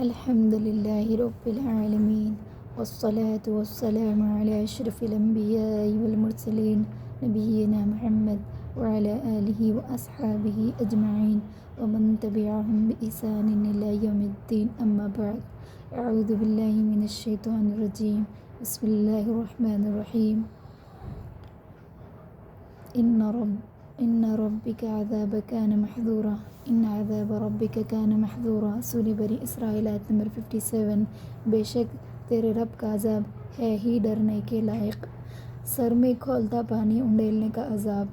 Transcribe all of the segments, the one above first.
الحمد للہ رب العالمین والصلاة والسلام علی اشرف الانبیاء والمرسلین نبینا محمد وعلی آلہ واصحابہ اجمعین ومن تبعہم بإحسان الی یوم الدین اما بعد اعوذ باللہ من الشیطان الرجیم بسم اللہ الرحمن الرحیم ان ربک عذاب کان محذورا ان عذاب ربک کان محذورا سورہ بنی اسرائیل آیت نمبر 57۔ بے شک تیرے رب کا عذاب ہے ہی ڈرنے کے لائق، سر میں کھولتا پانی انڈیلنے کا عذاب۔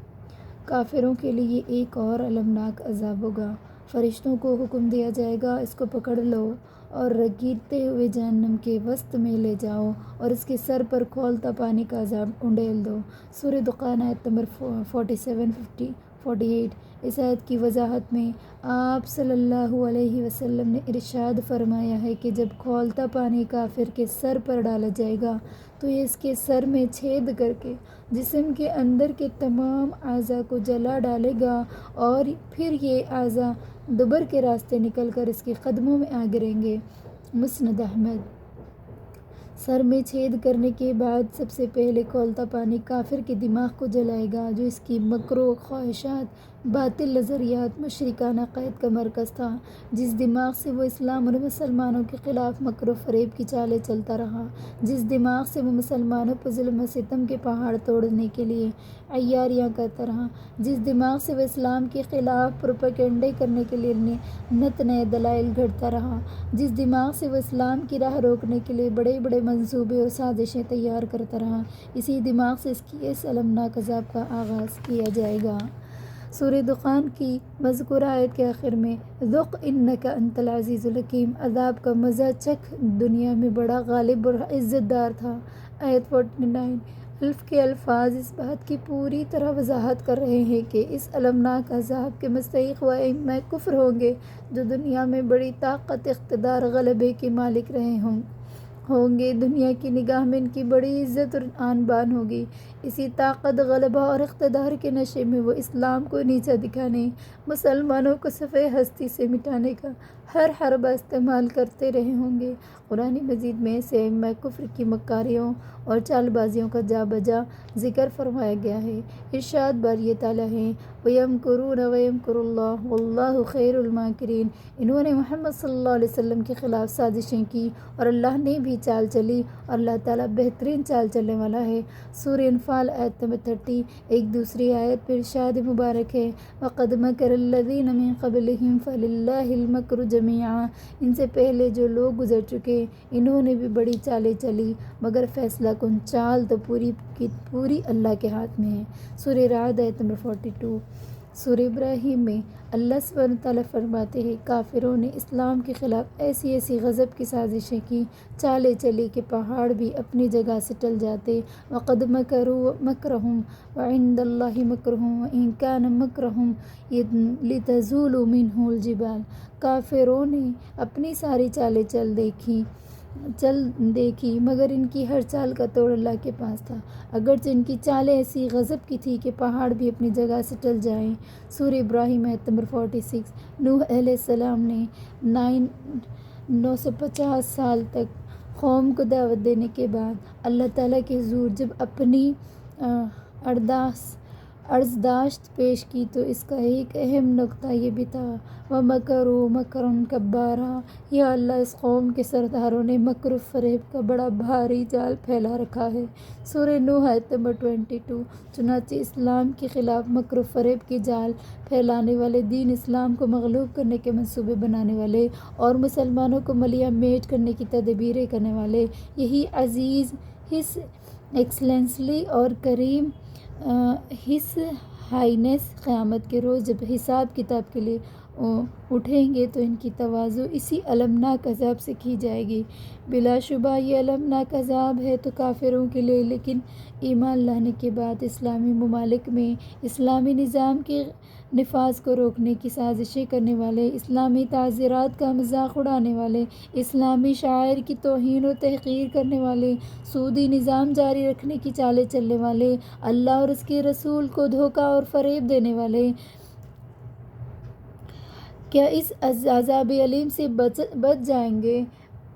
کافروں کے لیے ایک اور المناک عذاب ہوگا۔ فرشتوں کو حکم دیا جائے گا، اس کو پکڑ لو اور رگیدتے ہوئے جہنم کے وسط میں لے جاؤ اور اس کے سر پر کھولتا پانی کا عذاب انڈیل دو۔ سورہ دخان آیت نمبر 47-48۔ اس آیت کی وضاحت میں آپ صلی اللہ علیہ وسلم نے ارشاد فرمایا ہے کہ جب کھولتا پانی کافر کے سر پر ڈالا جائے گا تو یہ اس کے سر میں چھید کر کے جسم کے اندر کے تمام اعضاء کو جلا ڈالے گا اور پھر یہ اعضاء دبر کے راستے نکل کر اس کے قدموں میں آ گریں گے۔ مسند احمد۔ سر میں چھید کرنے کے بعد سب سے پہلے کھولتا پانی کافر کے دماغ کو جلائے گا، جو اس کی مکروہ خواہشات، باطل نظریات، مشرکانہ عقائد کا مرکز تھا، جس دماغ سے وہ اسلام اور مسلمانوں کے خلاف مکر و فریب کی چالیں چلتا رہا، جس دماغ سے وہ مسلمانوں پر ظلم و ستم کے پہاڑ توڑنے کے لیے عیاریاں کرتا رہا، جس دماغ سے وہ اسلام کے خلاف پروپیگنڈے کرنے کے لیے نت نئے دلائل گھڑتا رہا، جس دماغ سے وہ اسلام کی راہ روکنے کے لیے بڑے بڑے منصوبے اور سازشیں تیار کرتا رہا، اسی دماغ سے اس المناک عذاب کا آغاز کیا جائے گا۔ سورہ دخان کی مذکورہ آیت کے آخر میں ذُقْ اِنَّکَ أَنْتَ الْعَزِیزُ الْحَکیم، عذاب کا مزہ چکھ، دنیا میں بڑا غالب اور عزت دار تھا۔ آیت 49۔ الف کے الفاظ اس بات کی پوری طرح وضاحت کر رہے ہیں کہ اس المناک عذاب کے مستحق وہ ائمہ کفر ہوں گے جو دنیا میں بڑی طاقت، اقتدار، غلبے کے مالک رہے ہوں گے۔ دنیا کی نگاہ میں ان کی بڑی عزت اور آن بان ہوگی۔ اسی طاقت، غلبہ اور اقتدار کے نشے میں وہ اسلام کو نیچا دکھانے، مسلمانوں کو صفحہ ہستی سے مٹانے کا ہر حربہ استعمال کرتے رہے ہوں گے۔ قرآن مجید میں ایسے ائمہ کفر کی مکاریوں اور چال بازیوں کا جا بجا ذکر فرمایا گیا ہے۔ ارشاد باری تعالیٰ ہے وَيَمْكُرُونَ وَيَمْكُرُ اللَّهُ وَاللَّهُ خَيْرُ الْمَاكِرِينَ۔ انہوں نے محمد صلی اللہ علیہ وسلم کے خلاف سازشیں کی اور اللہ نے بھی چال چلی اور اللہ تعالیٰ بہترین چال چلنے والا ہے۔ سورہ انفال آیت نمبر 30۔ ایک دوسری آیت پر ارشاد مبارک ہے وَقَدْ مَكَرَ الَّذِينَ مِن قَبْلِهِمْ فَلِلَّهِ الْمَكْرُ جَمِيعًا۔ ان سے پہلے جو لوگ گزر چکے انہوں نے بھی بڑی چالیں چلی، مگر فیصلہ کن چال تو پوری کی پوری اللہ کے ہاتھ میں ہے۔ سورہ رعد آیت نمبر 42۔ سورہ ابراہیم میں اللہ سبحانہ وتعالیٰ فرماتے ہیں کافروں نے اسلام کے خلاف ایسی ایسی غضب کی سازشیں کی، چالیں چلی کہ پہاڑ بھی اپنی جگہ سے ٹل جاتے۔ وَقَدْ مَكَرُوا مَكْرَهُمْ وَعِندَ اللَّهِ مَكْرُهُمْ وَإِن كَانَ مَكْرُهُمْ لِتَزُولَ مِنْهُ الْجِبَالُ۔ کافروں نے اپنی ساری چالیں چل دیکھی مگر ان کی ہر چال کا توڑ اللہ کے پاس تھا، اگرچہ ان کی چالیں ایسی غضب کی تھی کہ پہاڑ بھی اپنی جگہ سے ٹل جائیں۔ سورہ ابراہیم آیت نمبر 46۔ نوح علیہ السلام نے 950 سال تک قوم کو دعوت دینے کے بعد اللہ تعالیٰ کے حضور جب اپنی عرضداشت پیش کی تو اس کا ایک اہم نکتہ یہ بھی تھا وَمَكَرُوا مَكْرًا كُبَّارًا، یا اللہ اس قوم کے سرداروں نے مکر و فریب کا بڑا بھاری جال پھیلا رکھا ہے۔ سورہ نوح آیت نمبر 22۔ چنانچہ اسلام کے خلاف مکر و فریب کی جال پھیلانے والے، دین اسلام کو مغلوب کرنے کے منصوبے بنانے والے اور مسلمانوں کو ملیہ میٹ کرنے کی تدبیریں کرنے والے، یہی عزیز ہس ایکسلنسلی اور کریم ہس ہائینس قیامت کے روز جب حساب کتاب کے لیے اٹھیں گے تو ان کی تواضع اسی المناک عذاب سے کی جائے گی۔ بلا شبہ یہ المناک عذاب ہے تو کافروں کے لیے، لیکن ایمان لانے کے بعد اسلامی ممالک میں اسلامی نظام کے نفاذ کو روکنے کی سازشیں کرنے والے، اسلامی تعزیرات کا مذاق اڑانے والے، اسلامی شعائر کی توہین و تحقیر کرنے والے، سودی نظام جاری رکھنے کی چالیں چلنے والے، اللہ اور اس کے رسول کو دھوکہ اور فریب دینے والے کیا اس عذاب علیم سے بچ جائیں گے؟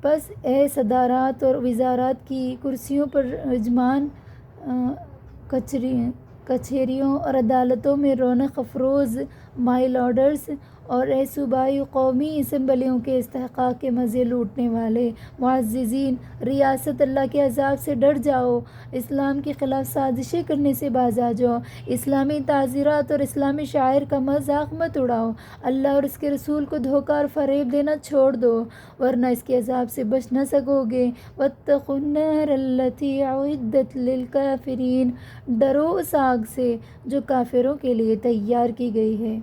پس اے صدارات اور وزارات کی کرسیوں پر رجمان، کچہریوں اور عدالتوں میں رونق افروز مائی لارڈرز، اور اے صوبائی و قومی اسمبلیوں کے استحقاق کے مزے لوٹنے والے معززین، ریاست اللہ کے عذاب سے ڈر جاؤ، اسلام کے خلاف سازشیں کرنے سے باز آ جاؤ، اسلامی تعزیرات اور اسلامی شاعر کا مذاق مت اڑاؤ، اللہ اور اس کے رسول کو دھوکہ اور فریب دینا چھوڑ دو، ورنہ اس کے عذاب سے بچ نہ سکو گے۔ واتقوا النار التي اعدت للكافرين، ڈرو اس آگ سے جو کافروں کے لیے تیار کی گئی ہے۔